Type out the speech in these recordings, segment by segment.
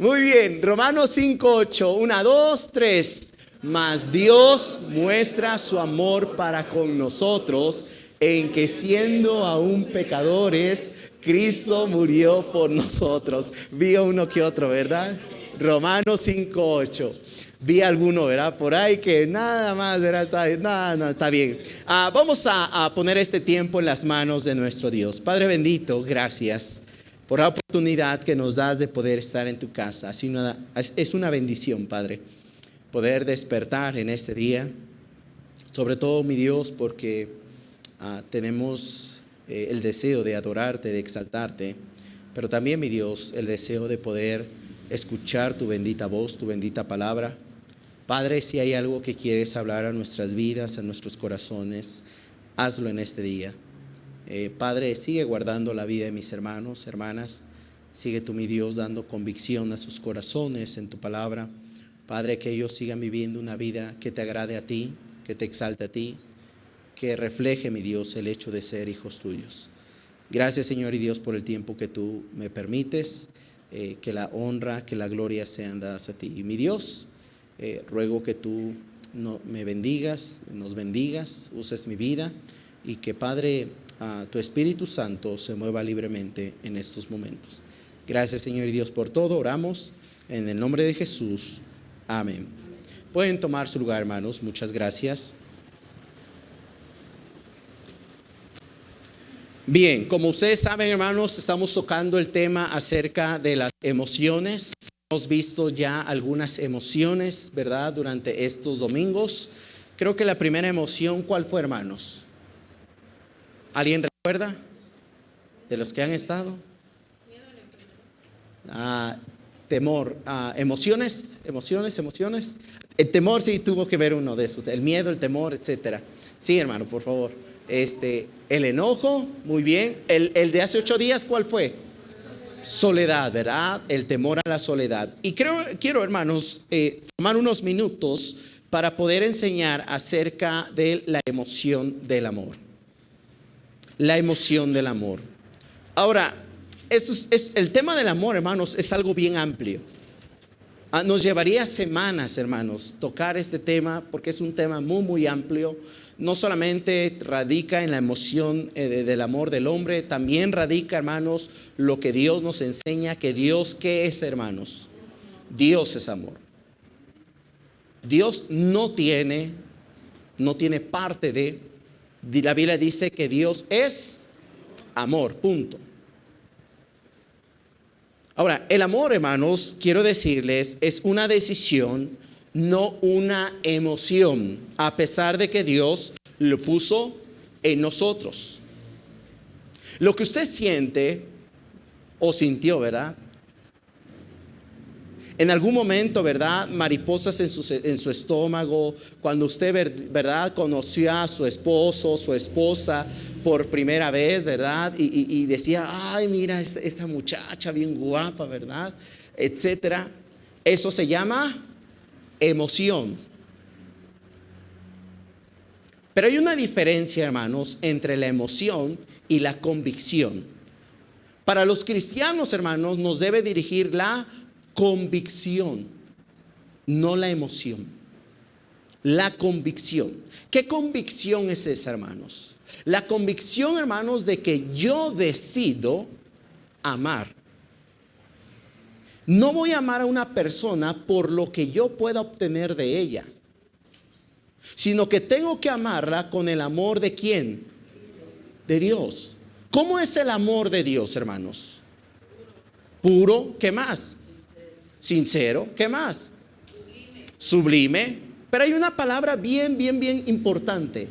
Muy bien, Romanos 5:8, 1, 2, 3. Mas Dios muestra su amor para con nosotros en que siendo aún pecadores, Cristo murió por nosotros. Vi uno que otro, ¿verdad? Romanos 5:8. Vi alguno, ¿verdad? Por ahí que nada más, ¿verdad? Está bien. Vamos a poner este tiempo en las manos de nuestro Dios. Padre bendito, gracias por la oportunidad que nos das de poder estar en tu casa. Es una bendición, Padre, poder despertar en este día. Sobre todo, mi Dios, porque tenemos el deseo de adorarte, de exaltarte, pero también, mi Dios, el deseo de poder escuchar tu bendita voz, tu bendita palabra. Padre, si hay algo que quieres hablar a nuestras vidas, a nuestros corazones, hazlo en este día. Padre, sigue guardando la vida de mis hermanos, hermanas. Sigue tú, mi Dios, dando convicción a sus corazones en tu palabra. Padre, que ellos sigan viviendo una vida que te agrade a ti, que te exalte a ti, que refleje, mi Dios, el hecho de ser hijos tuyos. Gracias, Señor y Dios, por el tiempo que tú me permites, que la honra, que la gloria sean dadas a ti. Y mi Dios, ruego que tú me bendigas, nos bendigas, uses mi vida y que, Padre, tu Espíritu Santo se mueva libremente en estos momentos. Gracias, Señor y Dios, por todo. Oramos en el nombre de Jesús. Amén. Pueden tomar su lugar, hermanos. Muchas gracias. Bien, como ustedes saben, hermanos, estamos tocando el tema acerca de las emociones. Hemos visto ya algunas emociones, ¿verdad?, durante estos domingos. Creo que la primera emoción, ¿cuál fue, hermanos? ¿Alguien recuerda? ¿De los que han estado? Temor. Emociones. El temor sí tuvo que ver uno de esos. El miedo, el temor, etcétera. Sí, hermano, por favor. El enojo, muy bien. El de hace 8 días, ¿cuál fue? Soledad, ¿verdad? El temor a la soledad. Y quiero, hermanos, tomar unos minutos para poder enseñar acerca de la emoción del amor. La emoción del amor. Ahora, el tema del amor, hermanos, es algo bien amplio. Nos llevaría semanas, hermanos, tocar este tema porque es un tema muy, muy amplio. No solamente radica en la emoción del amor del hombre, también radica, hermanos, lo que Dios nos enseña, que Dios, ¿qué es, hermanos? Dios es amor. Dios no tiene parte de, la Biblia dice que Dios es amor, punto. Ahora, el amor, hermanos, quiero decirles, es una decisión, no una emoción, a pesar de que Dios lo puso en nosotros. Lo que usted siente o sintió, ¿verdad? En algún momento, ¿verdad? Mariposas en su estómago, cuando usted, ¿verdad?, conoció a su esposo, su esposa por primera vez, ¿verdad? Y decía, ay, mira esa muchacha bien guapa, ¿verdad? Etcétera. Eso se llama emoción. Pero hay una diferencia, hermanos, entre la emoción y la convicción. Para los cristianos, hermanos, nos debe dirigir la convicción, no la emoción. La convicción. ¿Qué convicción es esa, hermanos? La convicción, hermanos, de que yo decido amar. No voy a amar a una persona por lo que yo pueda obtener de ella, sino que tengo que amarla con el amor de ¿quién? De Dios. ¿Cómo es el amor de Dios, hermanos? Puro, ¿qué más? Sincero, ¿qué más? Sublime. Pero hay una palabra bien importante.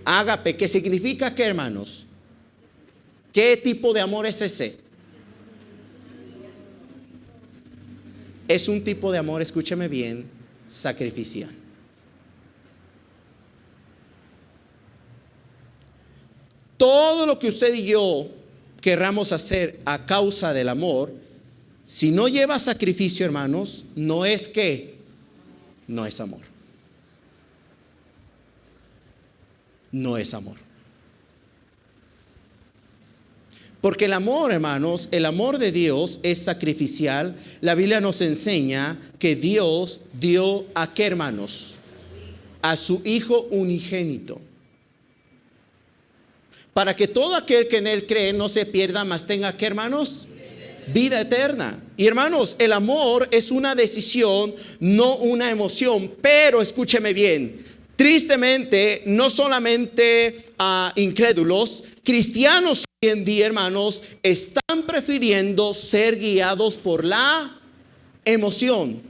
Ágape, que significa ¿qué, hermanos? ¿Qué tipo de amor es ese? Es un tipo de amor, escúcheme bien, sacrificial. Todo lo que usted y yo querramos hacer a causa del amor, si no lleva sacrificio, hermanos, no es amor. No es amor. Porque el amor, hermanos, el amor de Dios es sacrificial. La Biblia nos enseña que Dios dio a qué, hermanos, a su Hijo unigénito, para que todo aquel que en Él cree no se pierda, mas tenga qué, hermanos, vida eterna. Y hermanos, el amor es una decisión, no una emoción. Pero escúcheme bien, tristemente, no solamente incrédulos, cristianos hoy en día, hermanos, están prefiriendo ser guiados por la emoción.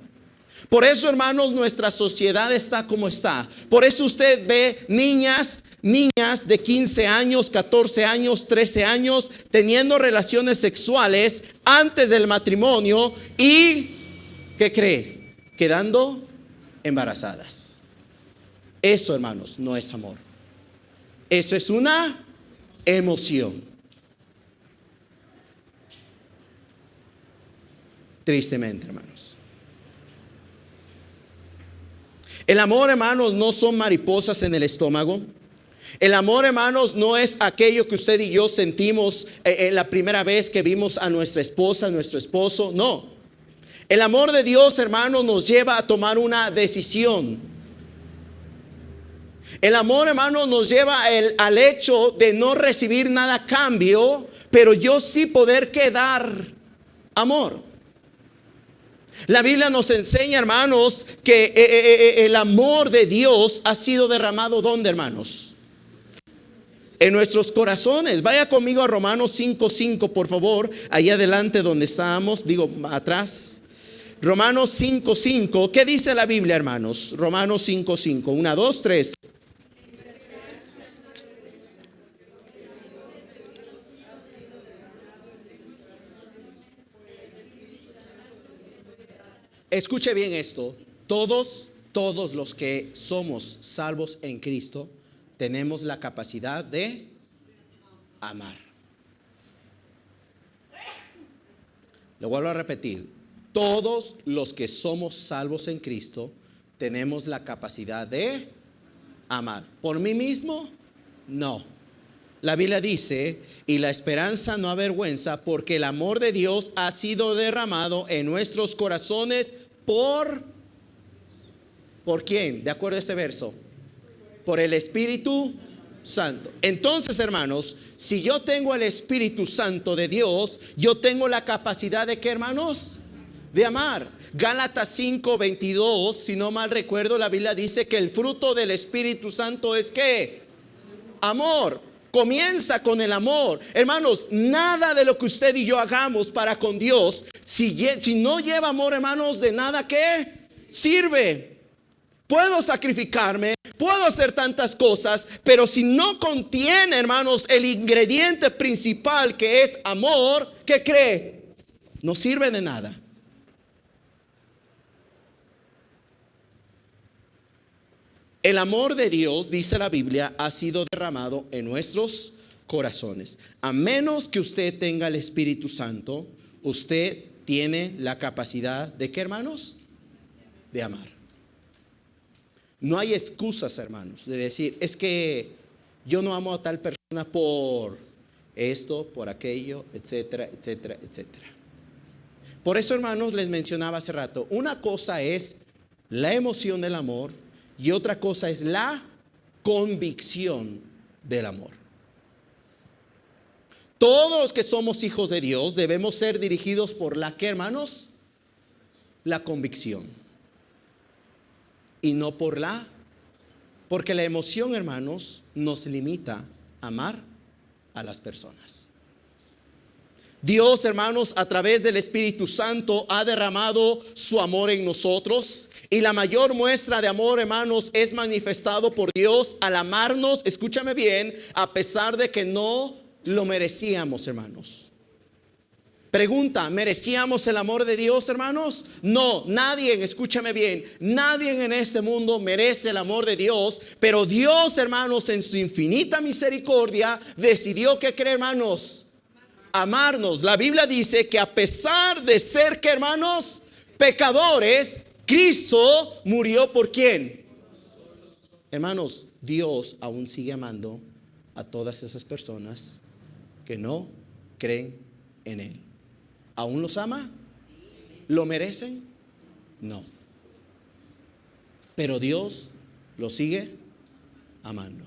Por eso, hermanos, nuestra sociedad está como está. Por eso usted ve niñas de 15 años, 14 años, 13 años teniendo relaciones sexuales antes del matrimonio y, ¿qué cree? Quedando embarazadas. Eso, hermanos, no es amor. Eso es una emoción. Tristemente, hermanos. El amor, hermanos, no son mariposas en el estómago. El amor, hermanos, no es aquello que usted y yo sentimos la primera vez que vimos a nuestra esposa, a nuestro esposo. No. El amor de Dios, hermanos, nos lleva a tomar una decisión. El amor, hermanos, nos lleva al hecho de no recibir nada a cambio, pero yo sí poder quedar amor. La Biblia nos enseña, hermanos, que el amor de Dios ha sido derramado, ¿dónde, hermanos? En nuestros corazones. Vaya conmigo a Romanos 5:5, por favor. Ahí adelante donde estábamos, digo atrás. Romanos 5:5. ¿Qué dice la Biblia, hermanos? Romanos 5:5. 1, 2, 3. Escuche bien esto. Todos los que somos salvos en Cristo tenemos la capacidad de amar. Lo vuelvo a repetir. Todos los que somos salvos en Cristo tenemos la capacidad de amar. ¿Por mí mismo? No. La Biblia dice, y la esperanza no avergüenza, porque el amor de Dios ha sido derramado en nuestros corazones ¿por quién? De acuerdo a este verso. Por el Espíritu Santo. Entonces, hermanos, si yo tengo el Espíritu Santo de Dios, yo tengo la capacidad de ¿qué, hermanos? De amar. Gálatas 5:22, si no mal recuerdo, la Biblia dice que el fruto del Espíritu Santo es ¿qué? Amor. Comienza con el amor. Hermanos, nada de lo que usted y yo hagamos para con Dios, si no lleva amor, hermanos, de nada ¿qué? Sirve. Puedo sacrificarme, puedo hacer tantas cosas, pero si no contiene, hermanos, el ingrediente principal que es amor, ¿qué cree? No sirve de nada. El amor de Dios, dice la Biblia, ha sido derramado en nuestros corazones. A menos que usted tenga el Espíritu Santo, usted tiene la capacidad de ¿qué, hermanos? De amar. No hay excusas, hermanos, de decir, es que yo no amo a tal persona por esto, por aquello, etcétera, etcétera, etcétera. Por eso, hermanos, les mencionaba hace rato, una cosa es la emoción del amor y otra cosa es la convicción del amor. Todos los que somos hijos de Dios debemos ser dirigidos por la ¿qué, hermanos? La convicción. Y no porque la emoción, hermanos, nos limita a amar a las personas. Dios, hermanos, a través del Espíritu Santo ha derramado su amor en nosotros. Y la mayor muestra de amor, hermanos, es manifestado por Dios al amarnos, escúchame bien, a pesar de que no lo merecíamos, hermanos. Pregunta, ¿merecíamos el amor de Dios, hermanos? No, nadie, escúchame bien, nadie en este mundo merece el amor de Dios, pero Dios, hermanos, en su infinita misericordia, decidió que, ¿qué, hermanos? Amarnos. La Biblia dice que a pesar de ser, ¿qué, hermanos? Pecadores, Cristo murió ¿por quién? Hermanos, Dios aún sigue amando a todas esas personas que no creen en Él. ¿Aún los ama? ¿Lo merecen? No. Pero Dios los sigue amando.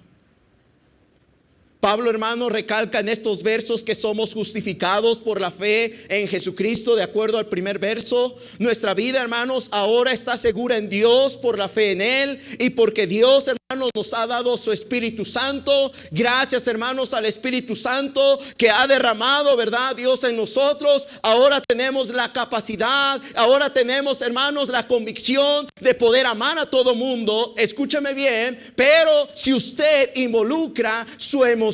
Pablo, hermano, recalca en estos versos que somos justificados por la fe en Jesucristo, de acuerdo al primer verso. Nuestra vida, hermanos, ahora está segura en Dios por la fe en Él y porque Dios, hermanos, nos ha dado su Espíritu Santo. Gracias, hermanos, al Espíritu Santo que ha derramado, ¿verdad?, Dios en nosotros. Ahora tenemos la capacidad, ahora tenemos, hermanos, la convicción de poder amar a todo mundo. Escúchame bien, pero si usted involucra su emoción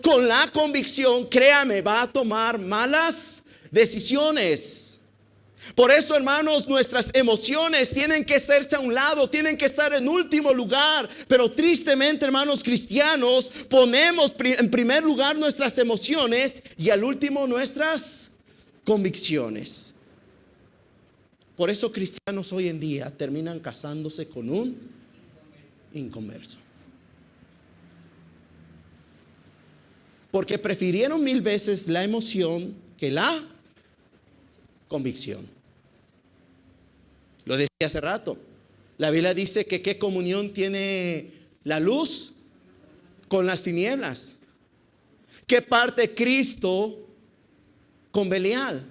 con la convicción, créame, va a tomar malas decisiones. Por eso, hermanos, nuestras emociones tienen que hacerse a un lado, tienen que estar en último lugar. Pero tristemente, hermanos cristianos, ponemos en primer lugar nuestras emociones y al último nuestras convicciones. Por eso cristianos hoy en día terminan casándose con un inconverso. Porque prefirieron 1000 veces la emoción que la convicción. Lo decía hace rato. La Biblia dice que qué comunión tiene la luz con las tinieblas. ¿Qué parte Cristo con Belial?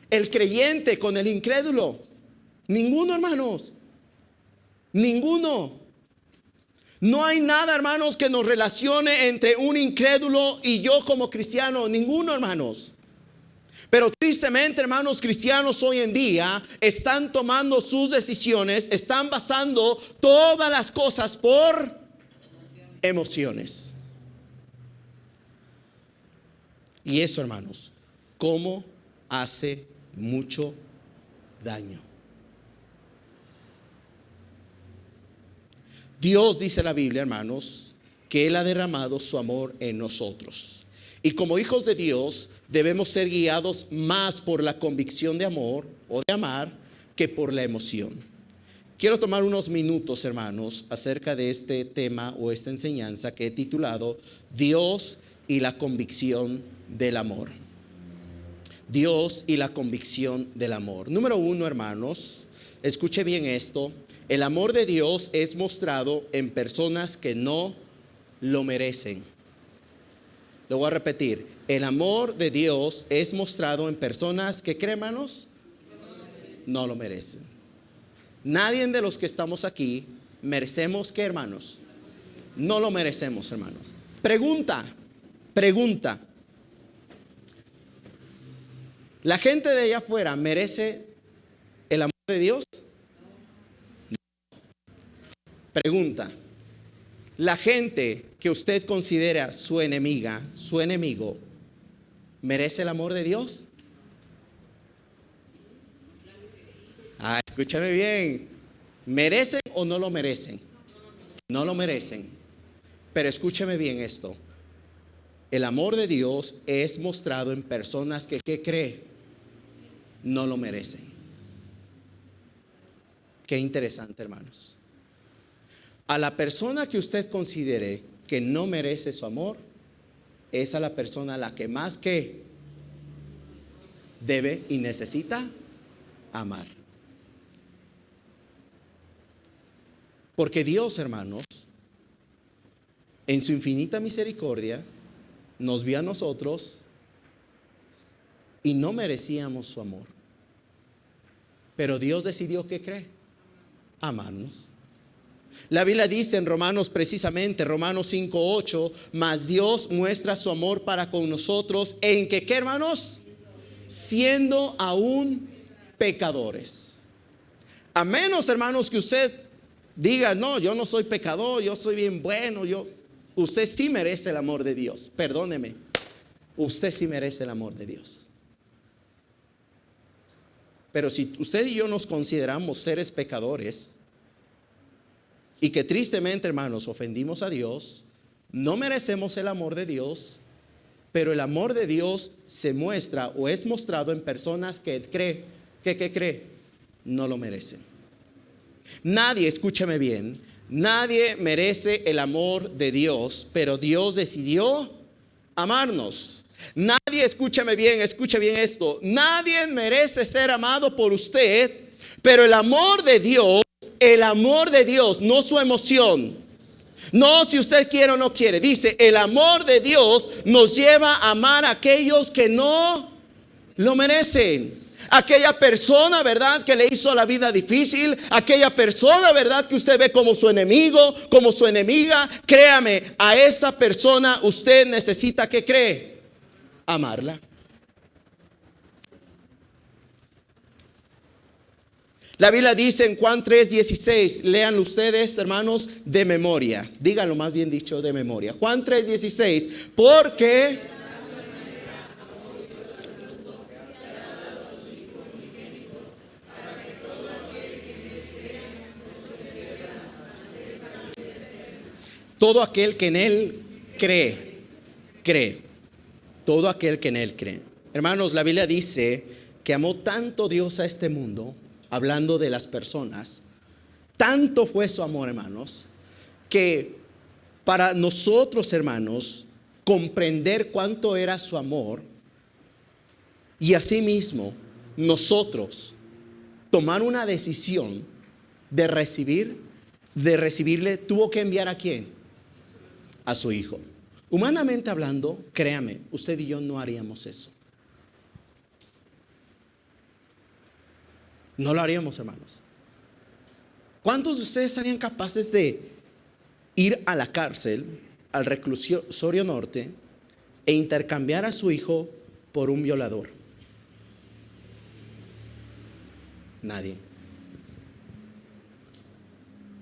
El creyente con el incrédulo. Ninguno, hermanos. Ninguno. No hay nada, hermanos, que nos relacione entre un incrédulo y yo como cristiano. Ninguno, hermanos. Pero tristemente, hermanos cristianos hoy en día están tomando sus decisiones, están basando todas las cosas por emociones. Y eso, hermanos, ¿cómo hace mucho daño? Dios, dice la Biblia, hermanos, que Él ha derramado su amor en nosotros. Y como hijos de Dios debemos ser guiados más por la convicción de amor o de amar que por la emoción. Quiero tomar unos minutos, hermanos, acerca de este tema o esta enseñanza que he titulado Dios y la convicción del amor. Dios y la convicción del amor. Número 1, hermanos, escuche bien esto. El amor de Dios es mostrado en personas que no lo merecen. Lo voy a repetir. El amor de Dios es mostrado en personas que, ¿creen, hermanos? No lo merecen. Nadie de los que estamos aquí merecemos, ¿qué, hermanos? No lo merecemos, hermanos. Pregunta. ¿La gente de allá afuera merece el amor de Dios? Pregunta. La gente que usted considera su enemiga, su enemigo, ¿merece el amor de Dios? Escúchame bien. ¿Merecen o no lo merecen? No lo merecen. Pero escúchame bien esto. El amor de Dios es mostrado en personas que, ¿qué cree? No lo merecen. Qué interesante, hermanos. A la persona que usted considere que no merece su amor, es a la persona a la que más que debe y necesita amar. Porque Dios, hermanos, en su infinita misericordia, nos vio a nosotros y no merecíamos su amor. Pero Dios decidió, ¿qué cree? Amarnos. La Biblia dice en Romanos, precisamente, Romanos 5:8, mas Dios muestra su amor para con nosotros en que, ¿qué, hermanos? Siendo aún pecadores. A menos, hermanos, que usted diga, no, yo no soy pecador, yo soy bien bueno, usted sí merece el amor de Dios. Perdóneme, usted sí merece el amor de Dios. Pero si usted y yo nos consideramos seres pecadores y que tristemente, hermanos, ofendimos a Dios, no merecemos el amor de Dios, pero el amor de Dios se muestra o es mostrado en personas que cree, no lo merecen. Nadie, escúchame bien, nadie merece el amor de Dios, pero Dios decidió amarnos. Nadie, escuche bien esto. Nadie merece ser amado por usted, pero el amor de Dios, no su emoción. No si usted quiere o no quiere. Dice, el amor de Dios nos lleva a amar a aquellos que no lo merecen. Aquella persona, ¿verdad?, que le hizo la vida difícil. Aquella persona, ¿verdad?, que usted ve como su enemigo, como su enemiga. Créame, a esa persona usted necesita, ¿qué cree? Amarla. La Biblia dice en Juan 3:16, lean ustedes, hermanos, de memoria. Díganlo, más bien dicho, de memoria. Juan 3:16, porque todo aquel que en Él cree. Todo aquel que en Él cree. Hermanos, la Biblia dice que amó tanto Dios a este mundo, hablando de las personas, tanto fue su amor, hermanos, que para nosotros, hermanos, comprender cuánto era su amor y asimismo nosotros tomar una decisión de recibirle, tuvo que enviar ¿a quién? A su Hijo. Humanamente hablando, créame, usted y yo no haríamos eso. No lo haríamos, hermanos. ¿Cuántos de ustedes serían capaces de ir a la cárcel, al reclusorio norte, e intercambiar a su hijo por un violador? Nadie.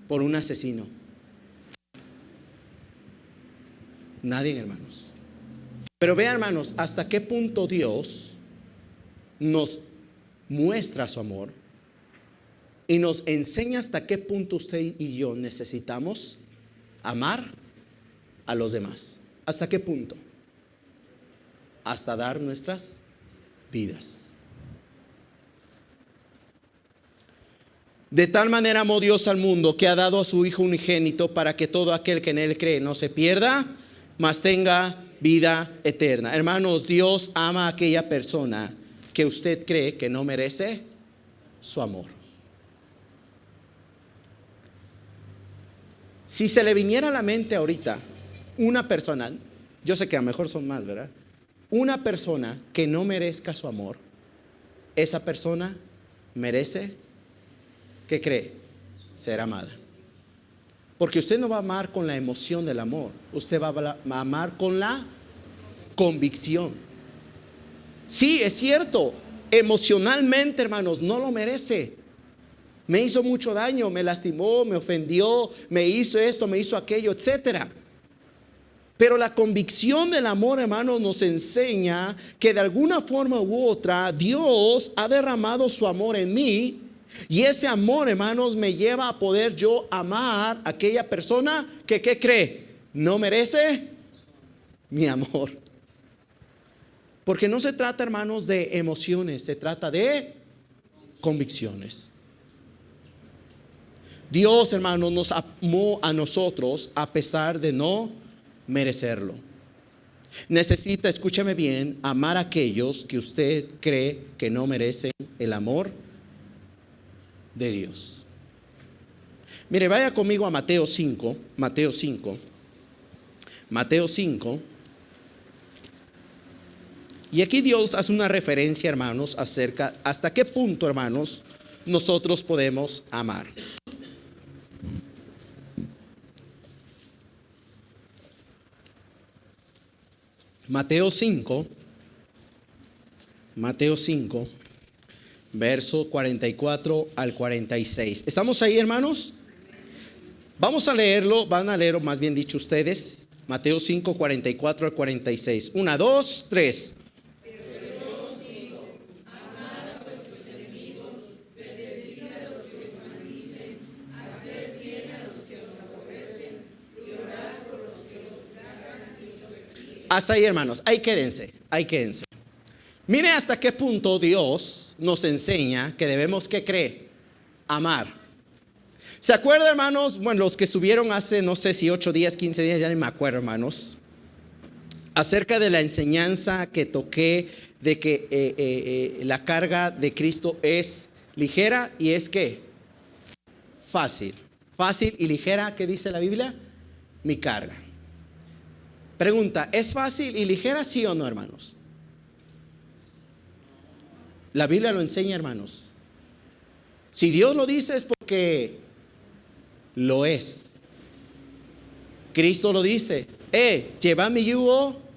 Por un asesino. Nadie, hermanos. Pero vean, hermanos, hasta qué punto Dios nos muestra su amor y nos enseña hasta qué punto usted y yo necesitamos amar a los demás. ¿Hasta qué punto? Hasta dar nuestras vidas. De tal manera amó Dios al mundo, que ha dado a su Hijo unigénito, para que todo aquel que en Él cree no se pierda, mas tenga vida eterna. Hermanos, Dios ama a aquella persona que usted cree que no merece su amor. Si se le viniera a la mente ahorita una persona, yo sé que a lo mejor son más, ¿verdad? Una persona que no merezca su amor, esa persona merece, ¿qué cree? Ser amada. Porque usted no va a amar con la emoción del amor, usted va a amar con la convicción. Sí, es cierto, emocionalmente, hermanos, no lo merece. Me hizo mucho daño, me lastimó, me ofendió, me hizo esto, me hizo aquello, etcétera. Pero la convicción del amor, hermanos, nos enseña que de alguna forma u otra Dios ha derramado su amor en mí. Y ese amor, hermanos, me lleva a poder yo amar a aquella persona que, ¿qué cree? No merece mi amor. Porque no se trata, hermanos, de emociones, se trata de convicciones. Dios, hermanos, nos amó a nosotros a pesar de no merecerlo. Necesita, escúcheme bien, amar a aquellos que usted cree que no merecen el amor de Dios. Mire, vaya conmigo a Mateo 5. Y aquí Dios hace una referencia, hermanos, acerca hasta qué punto, hermanos, nosotros podemos amar. Mateo 5, verso 44 al 46. ¿Estamos ahí, hermanos? Vamos a leerlo, van a leerlo, más bien dicho ustedes. Mateo 5, 44 al 46. 1, 2, 3. Hasta ahí, hermanos, ahí quédense. Mire hasta qué punto Dios nos enseña que debemos, ¿qué cree? Amar. ¿Se acuerdan, hermanos? Bueno, los que subieron hace, no sé si 8 días, 15 días, ya ni me acuerdo, hermanos. acerca de la enseñanza que toqué de que la carga de Cristo es ligera y es ¿qué? Fácil. Fácil y ligera, ¿qué dice la Biblia? Mi carga. Pregunta, ¿es fácil y ligera, sí o no, hermanos? La Biblia lo enseña, hermanos. Si Dios lo dice es porque lo es. Cristo lo dice, llevad mi yugo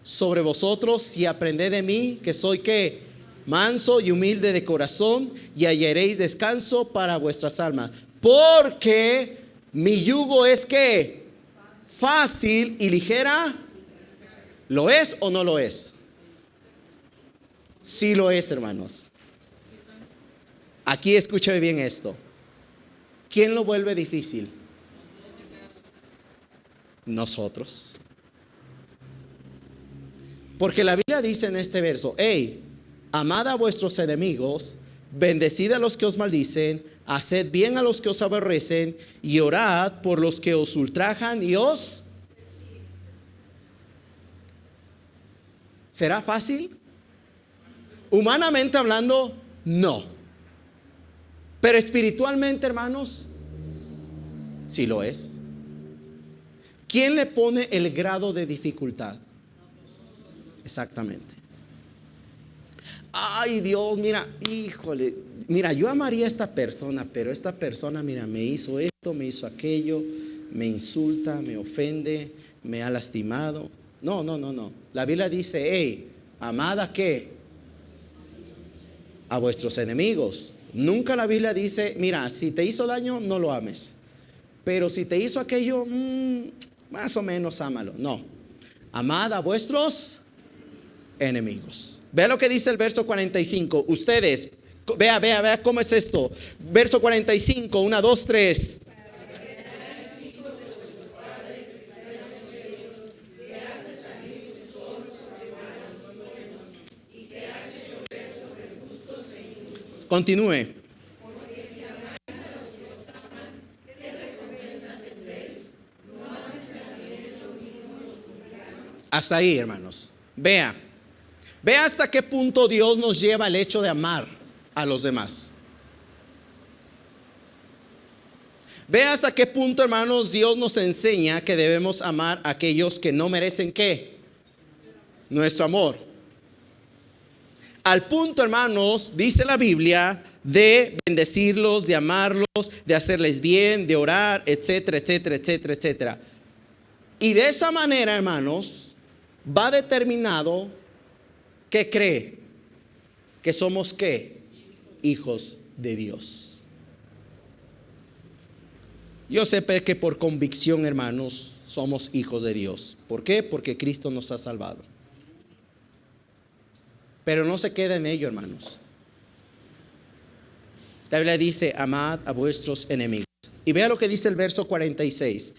sobre vosotros y aprended de mí, que soy ¿qué? Manso y humilde de corazón, y hallaréis descanso para vuestras almas. Porque mi yugo es ¿qué? Fácil y ligera. ¿Lo es o no lo es? Sí lo es, hermanos. Aquí escúchame bien esto. ¿Quién lo vuelve difícil? Nosotros. Porque la Biblia dice en este verso, amad a vuestros enemigos, bendecid a los que os maldicen, haced bien a los que os aborrecen, y orad por los que os ultrajan y os... ¿Será fácil? Humanamente hablando, no. Pero espiritualmente, hermanos, sí lo es. ¿Quién le pone el grado de dificultad? Exactamente. Ay, Dios, mira, híjole, mira, yo amaría a esta persona, pero esta persona, mira, me hizo esto, me hizo aquello, me insulta, me ofende, me ha lastimado. No. La Biblia dice, amad a ¿qué? A vuestros enemigos. Nunca la Biblia dice, mira, si te hizo daño, no lo ames. Pero si te hizo aquello, más o menos ámalo. No. Amad a vuestros enemigos. Vea lo que dice el verso 45. Ustedes, vea cómo es esto. Verso 45, 1, 2, 3. Continúe. Hasta ahí, hermanos. Vea hasta qué punto Dios nos lleva el hecho de amar a los demás. Vea hasta qué punto, hermanos, Dios nos enseña que debemos amar a aquellos que no merecen ¿qué? Nuestro amor. Al punto, hermanos, dice la Biblia, de bendecirlos, de amarlos, de hacerles bien, de orar, etcétera, etcétera, etcétera, etcétera. Y de esa manera, hermanos, va determinado que cree que somos ¿qué? Hijos de Dios. Yo sé que por convicción, hermanos, somos hijos de Dios. ¿Por qué? Porque Cristo nos ha salvado. Pero no se queda en ello, hermanos. La Biblia dice, amad a vuestros enemigos. Y vea lo que dice el verso 46.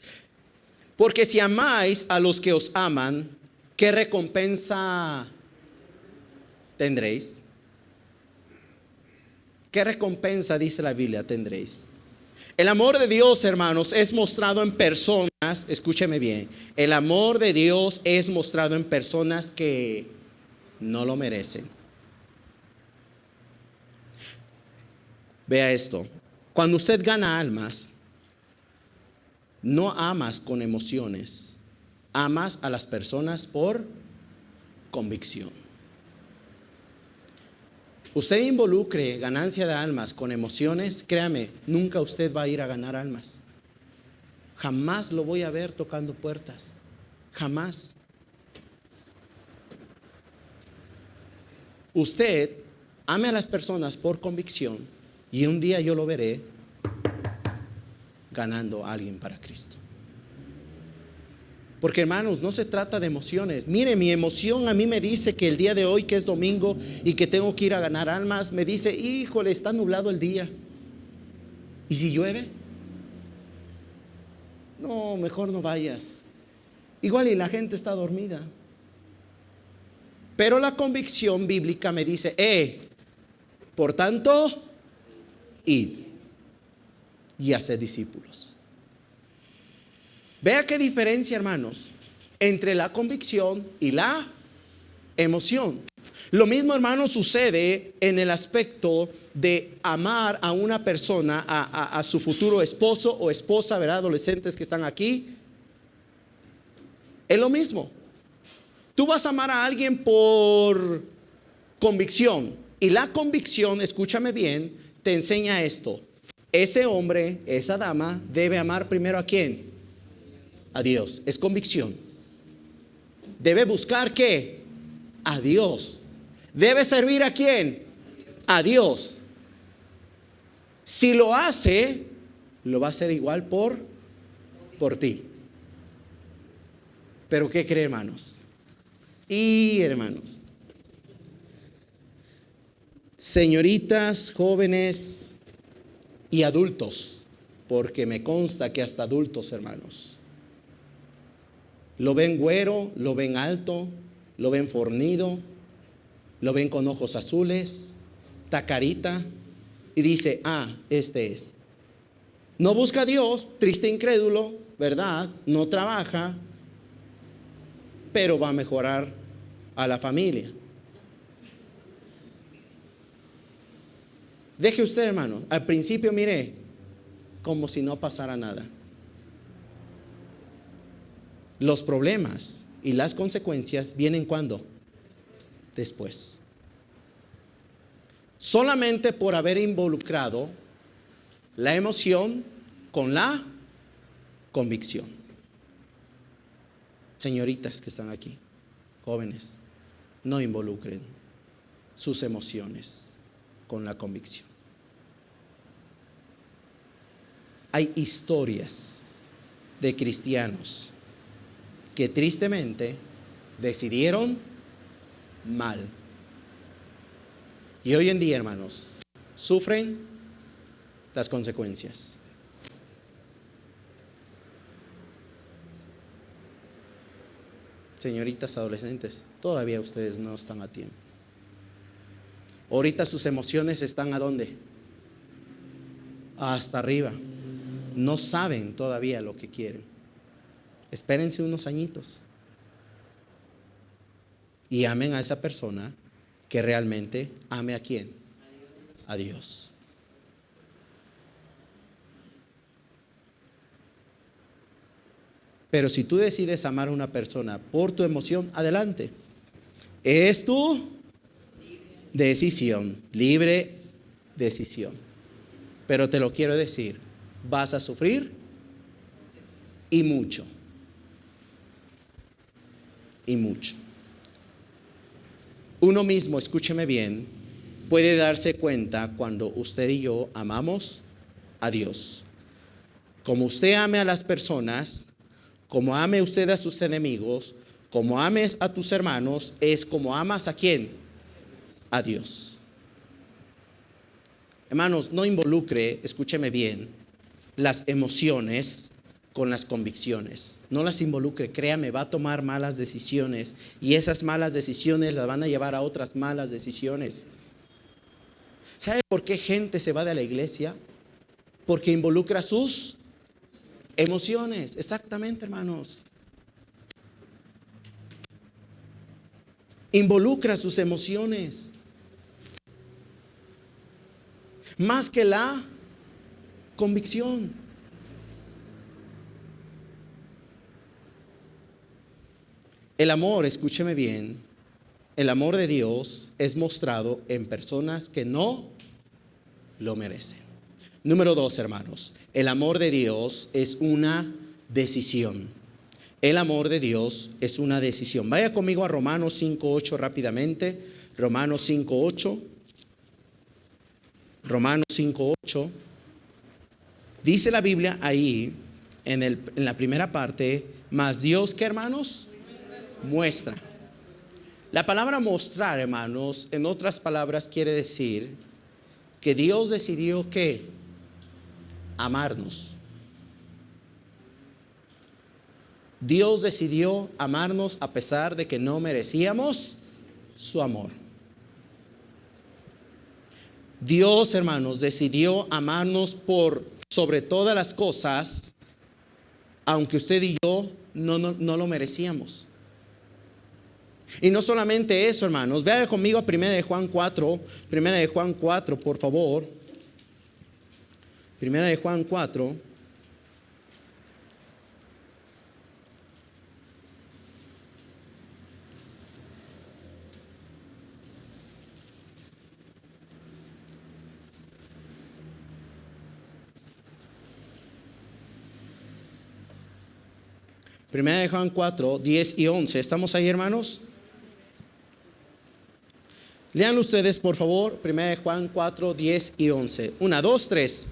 Porque si amáis a los que os aman, ¿qué recompensa tendréis? ¿Qué recompensa, dice la Biblia, tendréis? El amor de Dios, hermanos, es mostrado en personas, escúcheme bien, el amor de Dios es mostrado en personas que no lo merecen. Vea esto, cuando usted gana almas, no amas con emociones, amas a las personas por convicción. Usted involucre ganancia de almas con emociones, créame, nunca usted va a ir a ganar almas. Jamás lo voy a ver tocando puertas, jamás. Usted ame a las personas por convicción y un día yo lo veré ganando a alguien para Cristo. Porque, hermanos, no se trata de emociones. Mire, mi emoción a mí me dice que el día de hoy, que es domingo y que tengo que ir a ganar almas, me dice, híjole, está nublado el día. ¿Y si llueve? No, mejor no vayas. Igual y la gente está dormida. Pero la convicción bíblica me dice, por tanto, id y haced discípulos. Vea qué diferencia, hermanos, entre la convicción y la emoción. Lo mismo, hermano, sucede en el aspecto de amar a una persona, a su futuro esposo o esposa, ¿verdad? Adolescentes que están aquí. Es lo mismo. Tú vas a amar a alguien por convicción. Y la convicción, escúchame bien, te enseña esto. Ese hombre, esa dama, debe amar primero ¿a quién? A Dios. Es convicción. Debe buscar ¿qué? A Dios. Debe servir ¿a quién? A Dios. Si lo hace, lo va a hacer igual por ti. Pero ¿qué cree, hermanos? Y hermanos, señoritas, jóvenes y adultos, porque me consta que hasta adultos, hermanos, lo ven güero, lo ven alto, lo ven fornido, lo ven con ojos azules, tacarita, y dice, este es. No busca a Dios, triste incrédulo, ¿verdad? No trabaja, pero va a mejorar a la familia. Deje usted, hermano, al principio mire como si no pasara nada. Los problemas y las consecuencias vienen ¿cuándo? Después. Solamente por haber involucrado la emoción con la convicción. Señoritas que están aquí, jóvenes, no involucren sus emociones con la convicción. Hay historias de cristianos que tristemente decidieron mal. Y hoy en día, hermanos, sufren las consecuencias. Señoritas adolescentes, todavía ustedes no están a tiempo. Ahorita sus emociones están ¿a dónde? Hasta arriba. No saben todavía lo que quieren. Espérense unos añitos y amen a esa persona que realmente ame ¿a quién? A Dios. Pero si tú decides amar a una persona por tu emoción, adelante. Es tu decisión, libre decisión. Pero te lo quiero decir, vas a sufrir y mucho. Y mucho. Uno mismo, escúcheme bien, puede darse cuenta cuando usted y yo amamos a Dios. Como usted ame a las personas, como ame usted a sus enemigos, como ames a tus hermanos, es como amas ¿a quién? A Dios. Hermanos, no involucre, escúcheme bien, las emociones con las convicciones. No las involucre, créame, va a tomar malas decisiones y esas malas decisiones las van a llevar a otras malas decisiones. ¿Sabe por qué gente se va de la iglesia? Porque involucra sus emociones. Exactamente, hermanos. Involucra sus emociones más que la convicción. El amor, escúcheme bien, el amor de Dios es mostrado en personas que no lo merecen. Número 2, hermanos, el amor de Dios es una decisión. El amor de Dios es una decisión. Vaya conmigo a Romanos 5:8 rápidamente. Romanos 5:8. Romanos 5:8. Dice la Biblia ahí, en la primera parte, mas Dios, ¿qué, hermanos? Muestra. La palabra mostrar, hermanos, en otras palabras quiere decir que Dios decidió ¿qué? Amarnos. Dios decidió amarnos a pesar de que no merecíamos su amor. Dios, hermanos, decidió amarnos por sobre todas las cosas, aunque usted y yo no lo merecíamos. Y no solamente eso, hermanos. Vean conmigo a 1 Juan 4, 1 Juan 4, por favor. 1 Juan 4. Primera de Juan 4, 10 y 11. ¿Estamos ahí, hermanos? Lean ustedes, por favor, 1 Juan 4, 10 y 11. 1, 2, 3.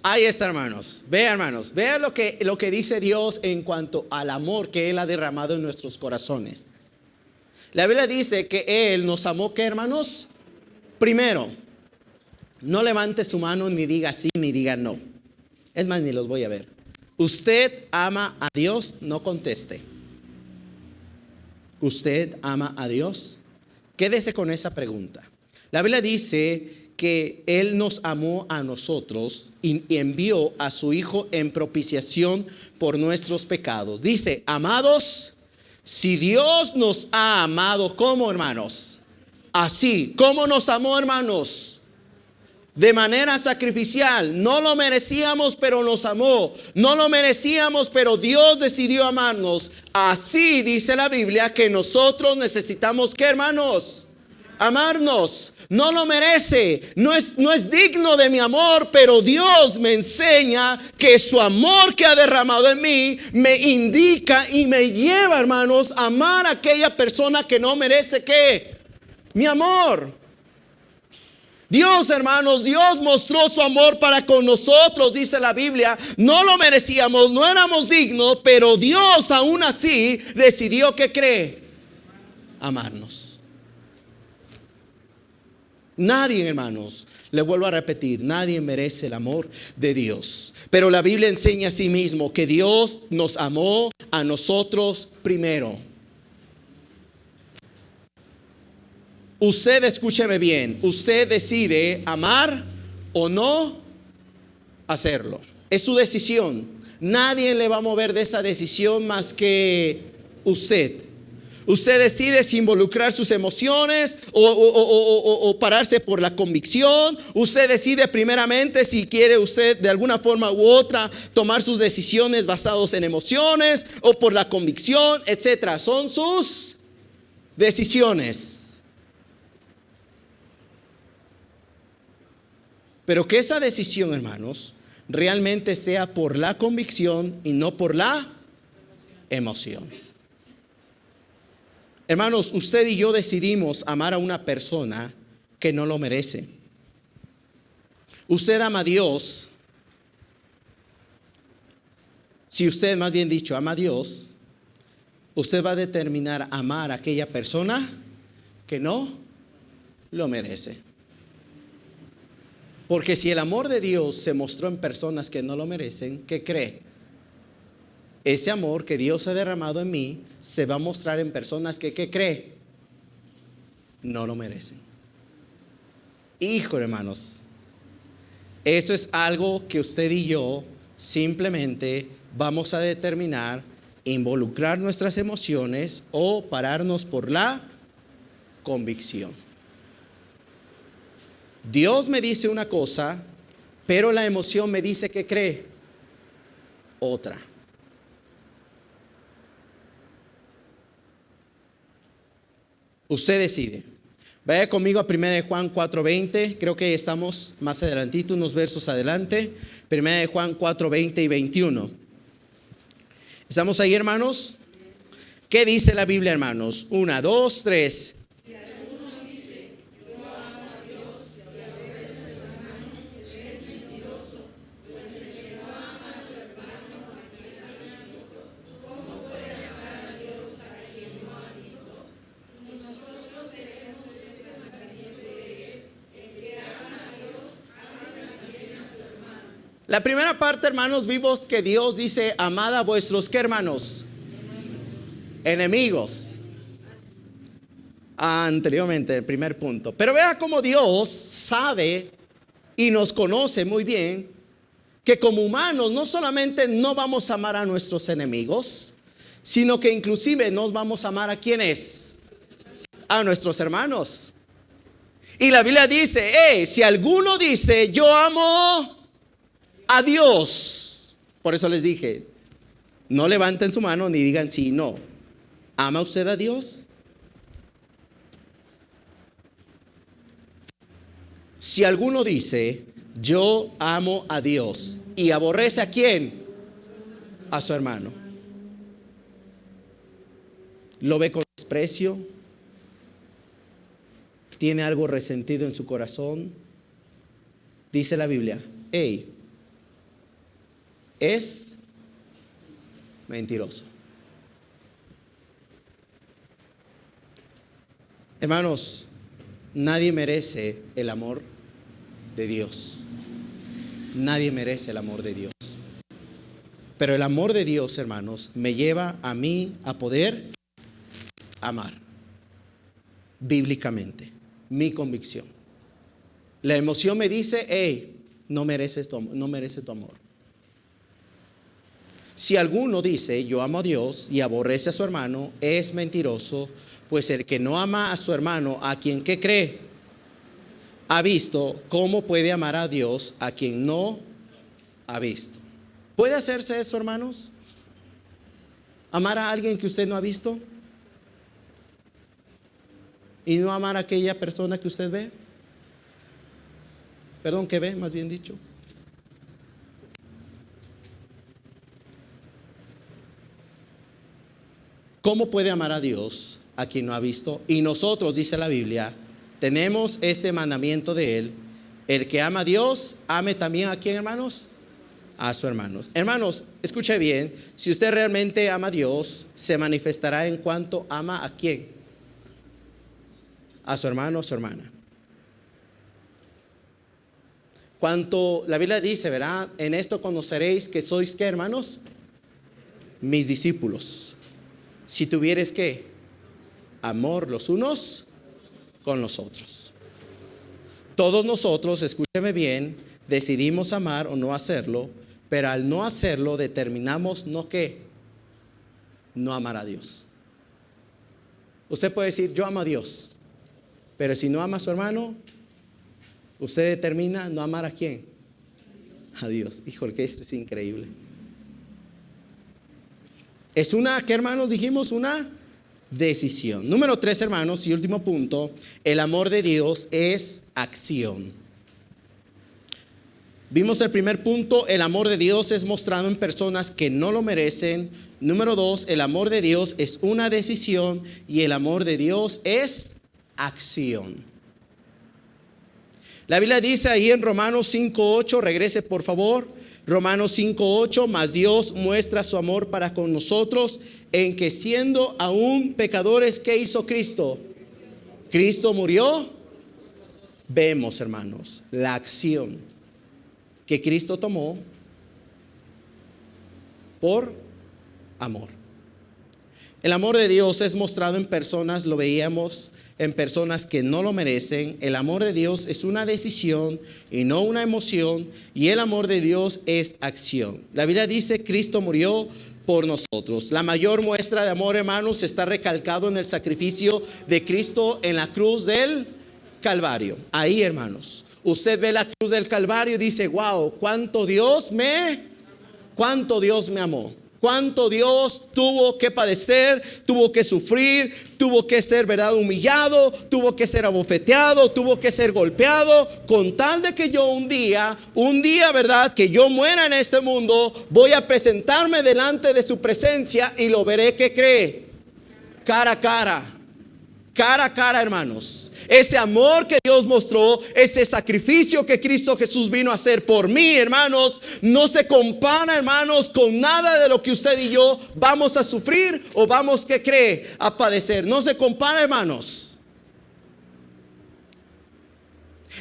Ahí está, hermanos. Vean lo que dice Dios en cuanto al amor que Él ha derramado en nuestros corazones. La Biblia dice que Él nos amó, ¿qué, hermanos? Primero, no levante su mano ni diga sí ni diga no. Es más, ni los voy a ver. ¿Usted ama a Dios? No conteste. ¿Usted ama a Dios? Quédese con esa pregunta. La Biblia dice que Él nos amó a nosotros y envió a su Hijo en propiciación por nuestros pecados. Dice, amados, si Dios nos ha amado, ¿cómo, hermanos? Así, ¿cómo nos amó, hermanos? De manera sacrificial. No lo merecíamos, pero nos amó. No lo merecíamos, pero Dios decidió amarnos. Así dice la Biblia que nosotros necesitamos, ¿qué, hermanos? Amarnos. No lo merece, no es digno de mi amor, pero Dios me enseña que su amor que ha derramado en mí me indica y me lleva, hermanos, a amar a aquella persona que no merece, ¿qué? Mi amor. Dios, hermanos, Dios mostró su amor para con nosotros, dice la Biblia. No lo merecíamos, no éramos dignos, pero Dios aún así decidió, ¿qué cree? Amarnos. Nadie, hermanos, le vuelvo a repetir, nadie merece el amor de Dios. Pero la Biblia enseña a sí mismo que Dios nos amó a nosotros primero. Usted, escúcheme bien, usted decide amar o no hacerlo. Es su decisión. Nadie le va a mover de esa decisión más que usted. Usted decide si involucrar sus emociones o pararse por la convicción. Usted decide primeramente si quiere usted de alguna forma u otra tomar sus decisiones basadas en emociones o por la convicción, etcétera. Son sus decisiones. Pero que esa decisión, hermanos, realmente sea por la convicción y no por la emoción. Hermanos, usted y yo decidimos amar a una persona que no lo merece. Usted ama a Dios. Si usted, más bien dicho, ama a Dios, usted va a determinar amar a aquella persona que no lo merece. Porque si el amor de Dios se mostró en personas que no lo merecen, ¿qué cree? Ese amor que Dios ha derramado en mí se va a mostrar en personas que, ¿qué cree? No lo merecen. Hijo, hermanos, eso es algo que usted y yo simplemente vamos a determinar, involucrar nuestras emociones o pararnos por la convicción. Dios me dice una cosa, pero la emoción me dice que cree otra. Usted decide. Vaya conmigo a 1 Juan 4:20. Creo que estamos más adelantito, unos versos adelante. 1 Juan 4:20 y 21. ¿Estamos ahí, hermanos? ¿Qué dice la Biblia, hermanos? 1, 2, 3. La primera parte, hermanos, vimos que Dios dice: amad a vuestros, ¿qué, hermanos? Enemigos. Anteriormente, el primer punto. Pero vea cómo Dios sabe y nos conoce muy bien que como humanos no solamente no vamos a amar a nuestros enemigos, sino que inclusive nos vamos a amar a ¿quiénes? A nuestros hermanos. Y la Biblia dice: si alguno dice yo amo a Dios, por eso les dije, no levanten su mano ni digan sí, no. ¿Ama usted a Dios? Si alguno dice yo amo a Dios y aborrece ¿a quién? A su hermano. ¿Lo ve con desprecio? ¿Tiene algo resentido en su corazón? Dice la Biblia: es mentiroso. Hermanos, nadie merece el amor de Dios. Nadie merece el amor de Dios. Pero el amor de Dios, hermanos, me lleva a mí a poder amar bíblicamente. Mi convicción. La emoción me dice: no merece tu amor. Si alguno dice yo amo a Dios y aborrece a su hermano, es mentiroso. Pues el que no ama a su hermano, a quien ¿qué cree? Ha visto. ¿Cómo puede amar a Dios a quien no ha visto? ¿Puede hacerse eso, hermanos? ¿Amar a alguien que usted no ha visto? ¿Y no amar a aquella persona que usted ve? Perdón, que ve, más bien dicho. ¿Cómo puede amar a Dios a quien no ha visto? Y nosotros, dice la Biblia, tenemos este mandamiento de Él: el que ama a Dios, ame también ¿a quién, hermanos? A sus hermanos. Hermanos, escuche bien: si usted realmente ama a Dios, se manifestará en cuanto ama ¿a quién? A su hermano o su hermana. Cuanto la Biblia dice, ¿verdad? En esto conoceréis que sois ¿qué, hermanos? Mis discípulos. Si tuvieres ¿qué? Amor los unos con los otros. Todos nosotros, escúcheme bien, decidimos amar o no hacerlo, pero al no hacerlo determinamos no ¿qué? No amar a Dios. Usted puede decir yo amo a Dios, pero si no ama a su hermano, usted determina no amar ¿a quién? A Dios. Híjole, que esto es increíble. Es una, ¿qué, hermanos? Dijimos una decisión. Número 3, hermanos, y último punto: el amor de Dios es acción. Vimos el primer punto: el amor de Dios es mostrado en personas que no lo merecen. Número 2, el amor de Dios es una decisión y el amor de Dios es acción. La Biblia dice ahí en Romanos 5:8, regrese por favor. Romanos 5:8: mas Dios muestra su amor para con nosotros en que siendo aún pecadores, ¿qué hizo Cristo? Cristo murió. Vemos, hermanos, la acción que Cristo tomó por amor. El amor de Dios es mostrado en personas, lo veíamos, en personas que no lo merecen. El amor de Dios es una decisión y no una emoción, y el amor de Dios es acción. La Biblia dice: Cristo murió por nosotros. La mayor muestra de amor, hermanos, está recalcado en el sacrificio de Cristo en la cruz del Calvario. Ahí, hermanos, usted ve la cruz del Calvario y dice: wow, cuánto Dios me amó. Cuánto Dios tuvo que padecer, tuvo que sufrir, tuvo que ser, ¿verdad?, humillado, tuvo que ser abofeteado, tuvo que ser golpeado, con tal de que yo un día, ¿verdad?, que yo muera en este mundo, voy a presentarme delante de su presencia y lo veré, ¿qué cree? Cara a cara, hermanos. Ese amor que Dios mostró, ese sacrificio que Cristo Jesús vino a hacer por mí, hermanos, no se compara, hermanos, con nada de lo que usted y yo vamos a sufrir o vamos, ¿qué cree?, a padecer. No se compara, hermanos.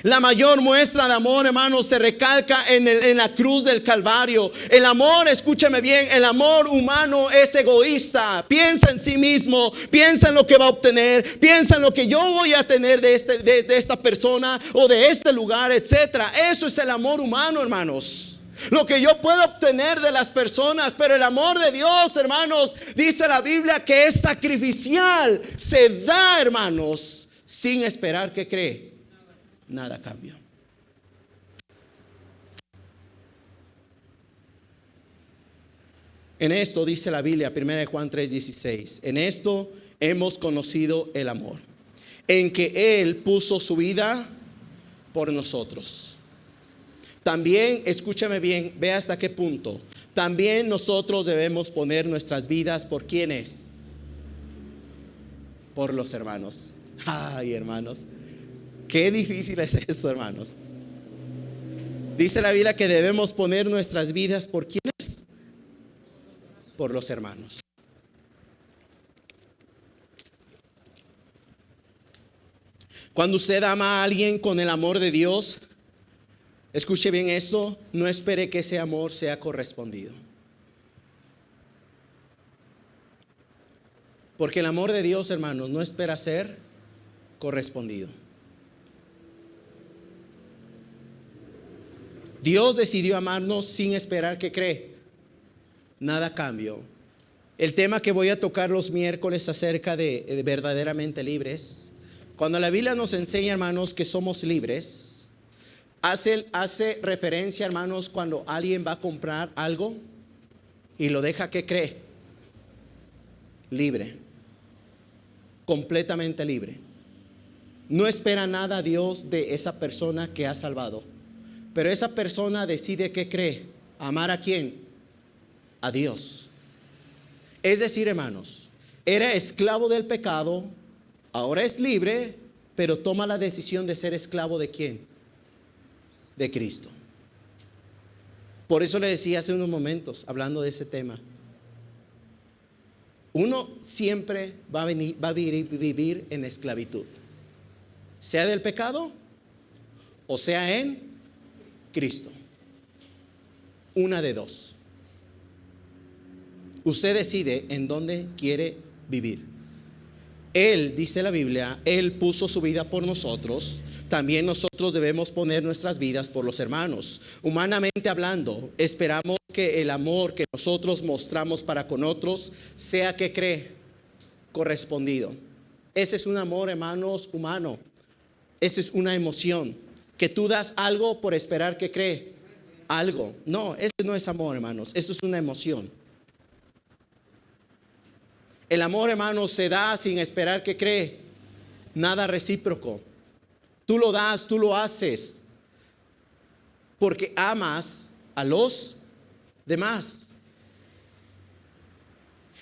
La mayor muestra de amor, hermanos, se recalca en la cruz del Calvario. El amor, escúchame bien, el amor humano es egoísta. Piensa en sí mismo, piensa en lo que va a obtener, piensa en lo que yo voy a tener de esta persona o de este lugar, etcétera. Eso es el amor humano, hermanos. Lo que yo puedo obtener de las personas. Pero el amor de Dios, hermanos, dice la Biblia que es sacrificial. Se da, hermanos, sin esperar que cree. Nada cambia. En esto dice la Biblia, 1 Juan 3:16. En esto hemos conocido el amor, en que Él puso su vida por nosotros. También, escúchame bien, ve hasta qué punto. También nosotros debemos poner nuestras vidas por ¿quiénes? Por los hermanos. Ay, hermanos, qué difícil es esto, hermanos. Dice la Biblia que debemos poner nuestras vidas por ¿quiénes? Por los hermanos. Cuando usted ama a alguien con el amor de Dios, escuche bien esto, no espere que ese amor sea correspondido. Porque el amor de Dios, hermanos, no espera ser correspondido. Dios decidió amarnos sin esperar que cree. Nada cambió. El tema que voy a tocar los miércoles acerca de verdaderamente libres. Cuando la Biblia nos enseña, hermanos, que somos libres, hace referencia, hermanos, cuando alguien va a comprar algo y lo deja que cree. Libre. Completamente libre. No espera nada a Dios de esa persona que ha salvado. Pero esa persona decide ¿qué cree? ¿Amar a quién? A Dios. Es decir, hermanos, era esclavo del pecado, ahora es libre, pero toma la decisión de ser esclavo ¿de quién? De Cristo. Por eso le decía hace unos momentos, hablando de ese tema, uno siempre va a vivir en esclavitud, sea del pecado o sea en Cristo. Una de dos. Usted decide en dónde quiere vivir. Él, dice la Biblia, Él puso su vida por nosotros. También nosotros debemos poner nuestras vidas por los hermanos. Humanamente hablando, esperamos que el amor que nosotros mostramos para con otros sea ¿qué cree? Correspondido. Ese es un amor, hermanos, humano. Esa es una emoción. Que tú das algo por esperar que cree algo. No, ese no es amor, hermanos. Eso es una emoción. El amor, hermanos, se da sin esperar que cree. Nada recíproco. Tú lo das, tú lo haces. Porque amas a los demás.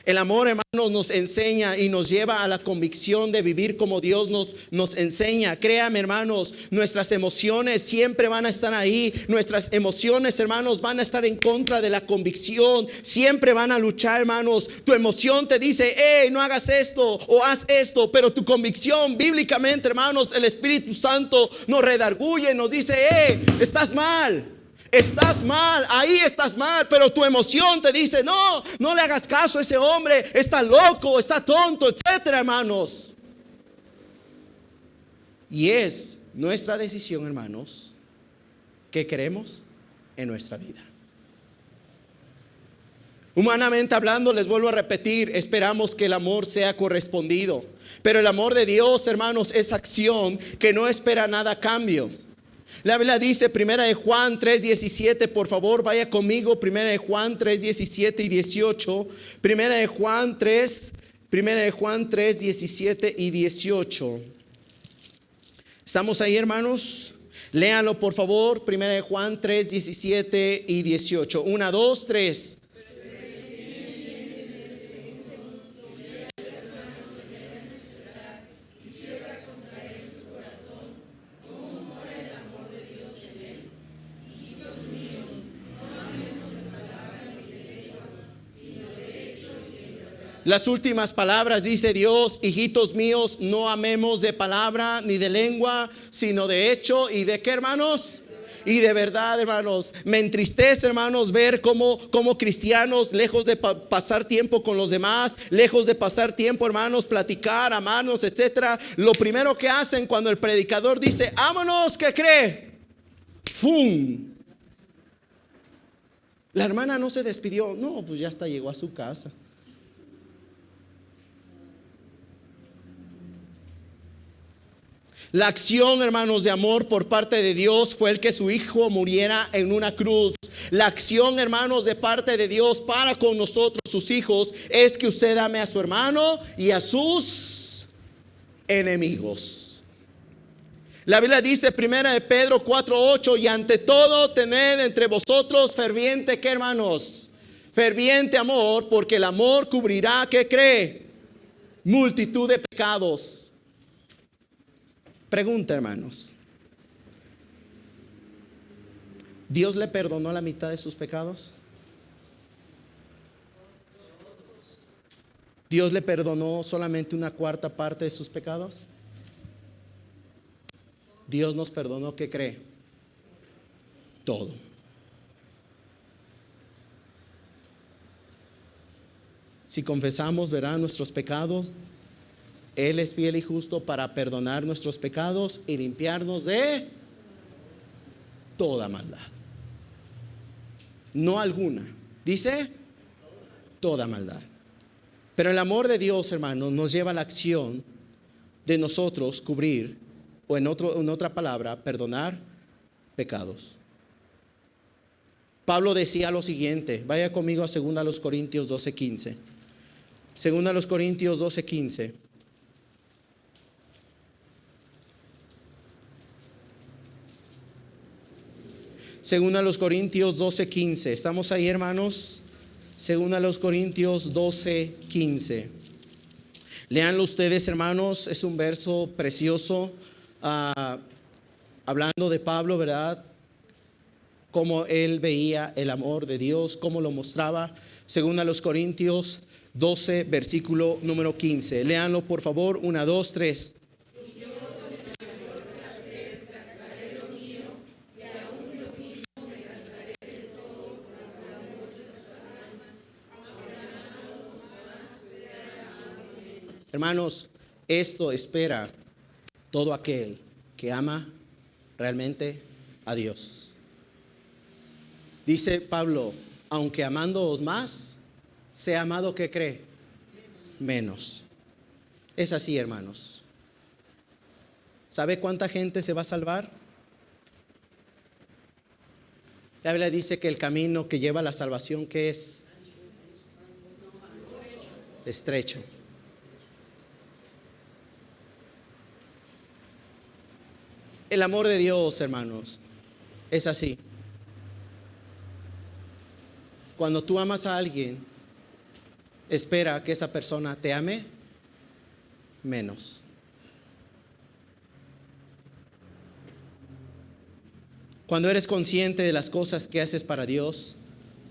El amor, hermanos, nos enseña y nos lleva a la convicción de vivir como Dios nos enseña. Créame, hermanos, nuestras emociones siempre van a estar ahí. Nuestras emociones, hermanos, van a estar en contra de la convicción. Siempre van a luchar, hermanos. Tu emoción te dice, no hagas esto o haz esto. Pero tu convicción, bíblicamente, hermanos, el Espíritu Santo nos redarguye, nos dice, estás mal. Estás mal, ahí estás mal, pero tu emoción te dice, no le hagas caso a ese hombre, está loco, está tonto, etcétera, hermanos. Y es nuestra decisión, hermanos, ¿qué queremos en nuestra vida? Humanamente hablando, les vuelvo a repetir, esperamos que el amor sea correspondido. Pero el amor de Dios, hermanos, es acción que no espera nada a cambio. La Biblia dice, 1 Juan 3:17, por favor vaya conmigo, 1 Juan 3:17 y 18. 1 Juan 3:17 y 18. ¿Estamos ahí, hermanos? Léanlo, por favor, 1 Juan 3:17 y 18. 1, 2, 3. Las últimas palabras dice Dios: hijitos míos, no amemos de palabra ni de lengua, sino de hecho y de qué, hermanos. Y de verdad, hermanos, me entristece, hermanos, ver cómo cristianos, lejos de pasar tiempo con los demás, lejos de pasar tiempo, hermanos, platicar, amarnos, etcétera, lo primero que hacen cuando el predicador dice: vámonos, ¿qué cree? ¡Fum! La hermana no se despidió. No, pues ya hasta llegó a su casa. La acción, hermanos, de amor por parte de Dios fue el que su Hijo muriera en una cruz. La acción, hermanos, de parte de Dios para con nosotros, sus hijos, es que usted ame a su hermano y a sus enemigos. La Biblia dice, 1 de Pedro 4:8: y ante todo tened entre vosotros ferviente, ¿qué, hermanos? Ferviente amor, porque el amor cubrirá, ¿qué cree? Multitud de pecados. Pregunta, hermanos: ¿Dios le perdonó la mitad de sus pecados? ¿Dios le perdonó solamente una cuarta parte de sus pecados? Dios nos perdonó, ¿qué cree? Todo. Si confesamos, ¿verdad?, nuestros pecados, Él es fiel y justo para perdonar nuestros pecados y limpiarnos de toda maldad. No alguna. Dice toda maldad. Pero el amor de Dios, hermanos, nos lleva a la acción de nosotros cubrir, o en otra palabra, perdonar pecados. Pablo decía lo siguiente. Vaya conmigo a 2 Corintios 12:15. 2 Corintios 12:15. Según los Corintios 12:15. ¿Estamos ahí, hermanos? Según los Corintios 12:15. Léanlo ustedes, hermanos. Es un verso precioso, hablando de Pablo, ¿verdad? Cómo él veía el amor de Dios, cómo lo mostraba. Según los Corintios 12, versículo número 15. Léanlo, por favor. 1, 2, 3. Hermanos, esto espera todo aquel que ama realmente a Dios. Dice Pablo: aunque amándoos más, sea amado, ¿qué cree? Menos. Es así, hermanos. ¿Sabe cuánta gente se va a salvar? La Biblia dice que el camino que lleva a la salvación, ¿qué es? Estrecho. El amor de Dios, hermanos, es así. Cuando tú amas a alguien, espera que esa persona te ame menos. Cuando eres consciente de las cosas que haces para Dios,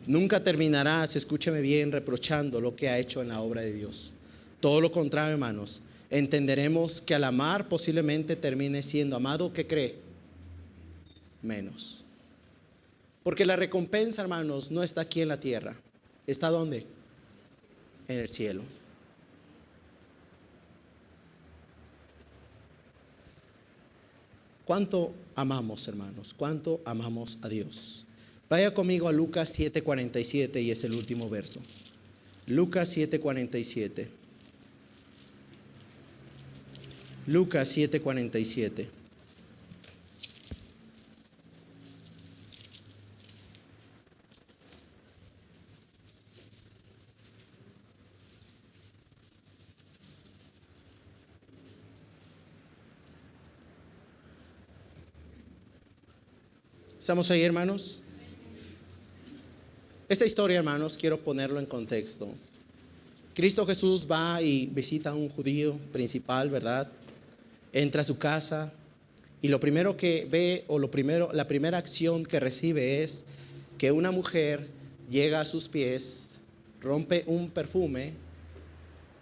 nunca terminarás, escúcheme bien, reprochando lo que ha hecho en la obra de Dios. Todo lo contrario, hermanos. Entenderemos que al amar posiblemente termine siendo amado, ¿qué cree? Menos. Porque la recompensa, hermanos, no está aquí en la tierra. ¿Está dónde? En el cielo. ¿Cuánto amamos, hermanos? ¿Cuánto amamos a Dios? Vaya conmigo a Lucas 7:47 y es el último verso. Lucas 7:47. Lucas 7:47. ¿Estamos ahí, hermanos? Esta historia, hermanos, quiero ponerlo en contexto. Cristo Jesús va y visita a un judío principal, ¿verdad? Entra a su casa y lo primero que ve, la primera acción que recibe es que una mujer llega a sus pies, rompe un perfume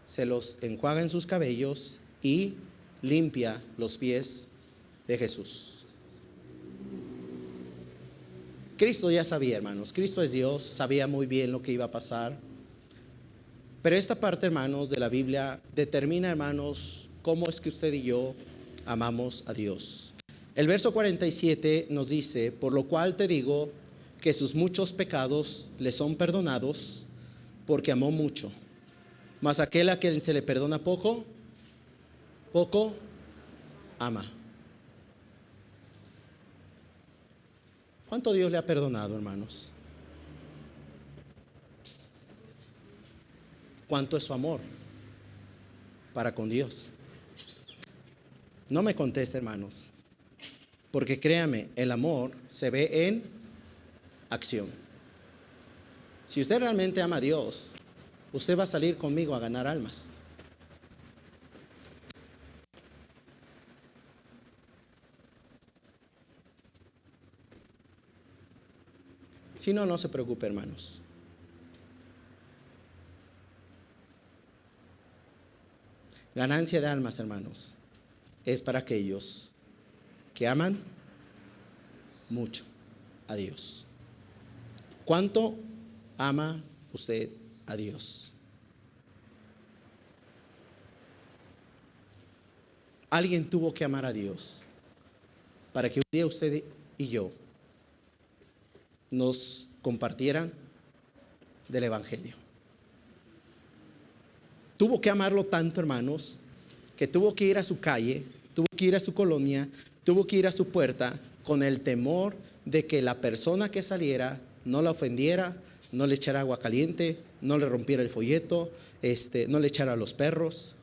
se los enjuaga en sus cabellos y limpia los pies de Jesús. Cristo ya sabía, hermanos, Cristo es Dios, sabía muy bien lo que iba a pasar. Pero esta parte, hermanos, de la Biblia determina, hermanos, cómo es que usted y yo amamos a Dios. El verso 47 nos dice: por lo cual te digo que sus muchos pecados le son perdonados, porque amó mucho. Mas aquel a quien se le perdona poco, poco ama. ¿Cuánto Dios le ha perdonado, hermanos? ¿Cuánto es su amor para con Dios? No me conteste, hermanos, porque créame, el amor se ve en acción. Si usted realmente ama a Dios, usted va a salir conmigo a ganar almas. Si no, no se preocupe, hermanos. Ganancia de almas, hermanos, es para aquellos que aman mucho a Dios. ¿Cuánto ama usted a Dios? Alguien tuvo que amar a Dios para que un día usted y yo nos compartieran del Evangelio. Tuvo que amarlo tanto, hermanos, que tuvo que ir a su calle, tuvo que ir a su colonia, tuvo que ir a su puerta con el temor de que la persona que saliera no la ofendiera, no le echara agua caliente, no le rompiera el folleto, no le echara a los perros.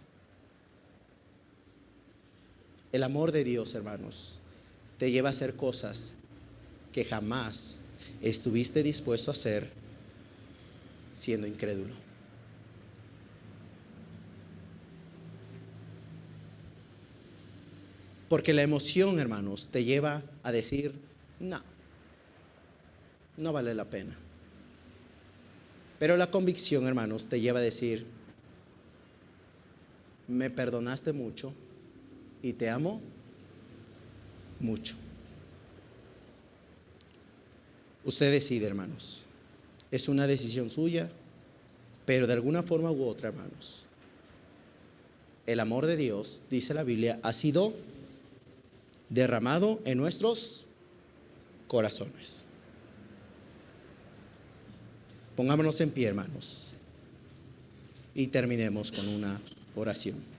El amor de Dios, hermanos, te lleva a hacer cosas que jamás estuviste dispuesto a hacer siendo incrédulo. Porque la emoción, hermanos, te lleva a decir: no vale la pena. Pero la convicción, hermanos, te lleva a decir: me perdonaste mucho y te amo mucho. Usted decide, hermanos. Es una decisión suya, pero de alguna forma u otra, hermanos, el amor de Dios, dice la Biblia, ha sido derramado en nuestros corazones. Pongámonos en pie, hermanos, y terminemos con una oración.